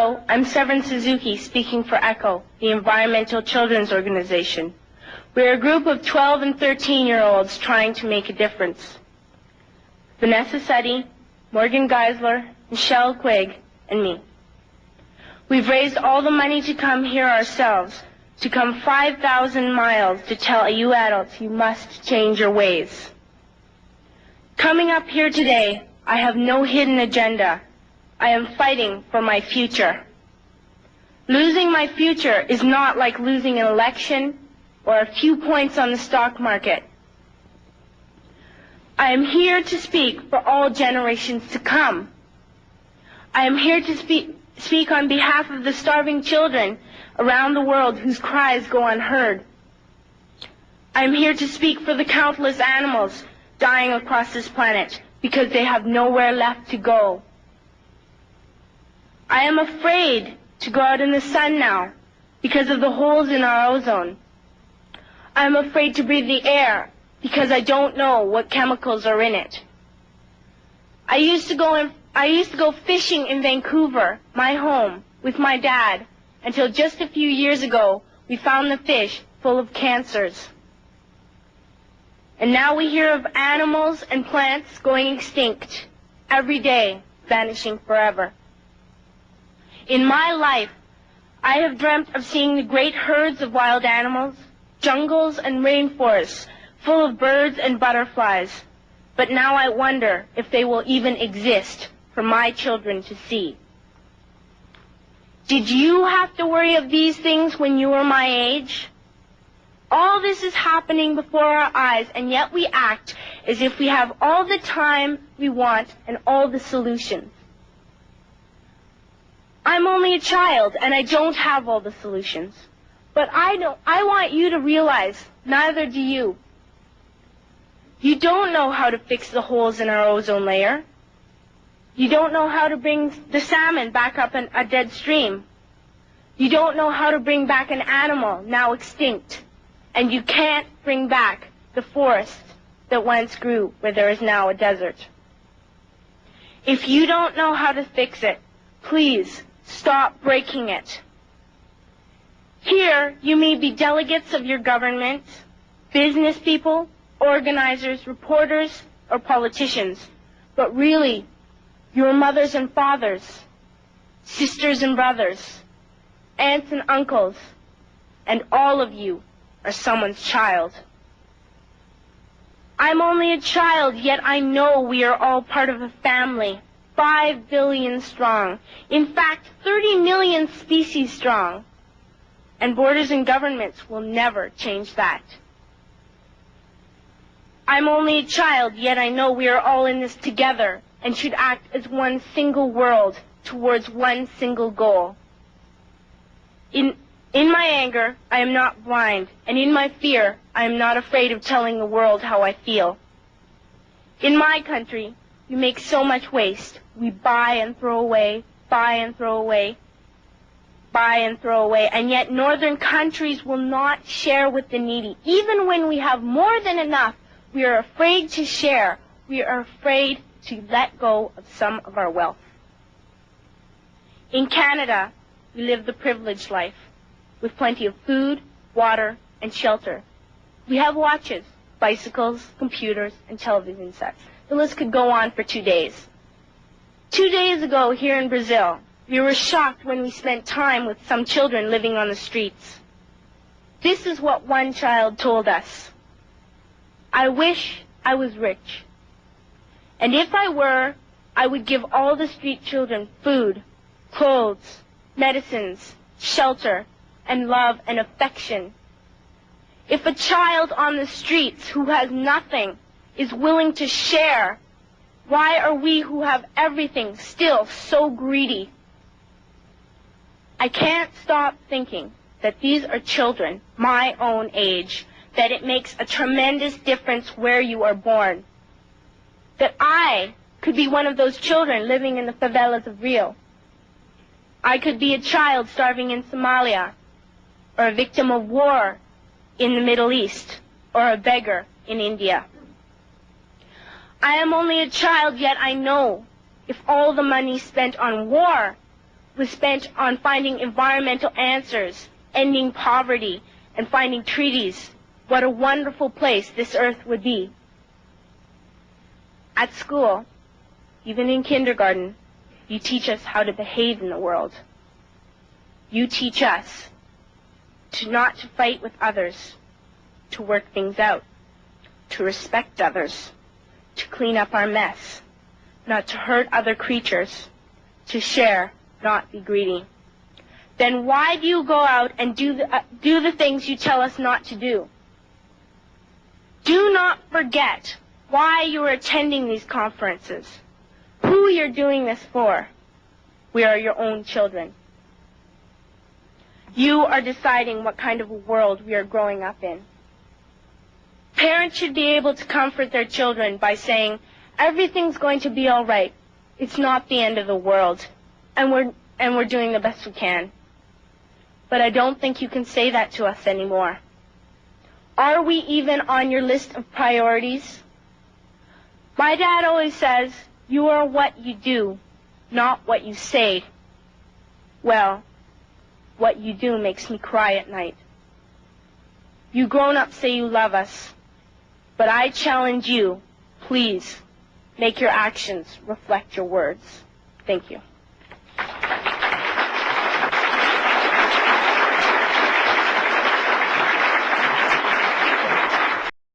Hello, I'm Severin Suzuki speaking for ECHO, the Environmental Children's Organization. We're a group of 12 and 13-year-olds trying to make a difference. Vanessa Suddy, Morgan Geisler, Michelle Quigg, and me. We've raised all the money to come here ourselves, to come 5,000 miles to tell you adults you must change your ways. Coming up here today, I have no hidden agenda. I am fighting for my future. Losing my future is not like losing an election or a few points on the stock market. I am here to speak for all generations to come. I am here to speak on behalf of the starving children around the world whose cries go unheard. I am here to speak for the countless animals dying across this planet because they have nowhere left to go. I am afraid to go out in the sun now because of the holes in our ozone. I am afraid to breathe the air because I don't know what chemicals are in it. I used to go fishing in Vancouver, my home, with my dad, until just a few years ago we found the fish full of cancers. And now we hear of animals and plants going extinct, every day vanishing forever. In my life, I have dreamt of seeing the great herds of wild animals, jungles and rainforests full of birds and butterflies. But now I wonder if they will even exist for my children to see. Did you have to worry of these things when you were my age? All this is happening before our eyes, and yet we act as if we have all the time we want and all the solutions. I'm only a child, and I don't have all the solutions. But I want you to realize, neither do you. You don't know how to fix the holes in our ozone layer. You don't know how to bring the salmon back up a dead stream. You don't know how to bring back an animal now extinct. And you can't bring back the forest that once grew where there is now a desert. If you don't know how to fix it, please stop breaking it. Here, you may be delegates of your government, business people, organizers, reporters, or politicians, but really, your mothers and fathers, sisters and brothers, aunts and uncles, and all of you are someone's child. I'm only a child, yet I know we are all part of a family, 5 billion strong. In fact, 30 million species strong. And borders and governments will never change that. I'm only a child, yet I know we are all in this together and should act as one single world towards one single goal. In my anger, I am not blind, and in my fear, I am not afraid of telling the world how I feel. In my country, we make so much waste. We buy and throw away, buy and throw away, buy and throw away, and yet northern countries will not share with the needy. Even when we have more than enough, we are afraid to share. We are afraid to let go of some of our wealth. In Canada, we live the privileged life, with plenty of food, water, and shelter. We have watches, bicycles, computers, and television sets. The list could go on for 2 days. 2 days ago, here in Brazil, we were shocked when we spent time with some children living on the streets. This is what one child told us. I wish I was rich. And if I were, I would give all the street children food, clothes, medicines, shelter, and love and affection. If a child on the streets who has nothing is willing to share, why are we who have everything still so greedy? I can't stop thinking that these are children my own age, that it makes a tremendous difference where you are born. That I could be one of those children living in the favelas of Rio. I could be a child starving in Somalia, or a victim of war in the Middle East, or a beggar in India. I am only a child, yet I know if all the money spent on war was spent on finding environmental answers, ending poverty, and finding treaties, what a wonderful place this earth would be. At school, even in kindergarten, you teach us how to behave in the world. You teach us not to fight with others, to work things out, to respect others, to clean up our mess, not to hurt other creatures, to share, not be greedy. Then why do you go out and do the things you tell us not to do? Do not forget why you are attending these conferences, who you're doing this for. We are your own children. You are deciding what kind of a world we are growing up in. Parents should be able to comfort their children by saying, everything's going to be all right. It's not the end of the world, and we're doing the best we can. But I don't think you can say that to us anymore. Are we even on your list of priorities? My dad always says, you are what you do, not what you say. Well, what you do makes me cry at night. You grown-ups say you love us, but I challenge you, please, make your actions reflect your words. Thank you.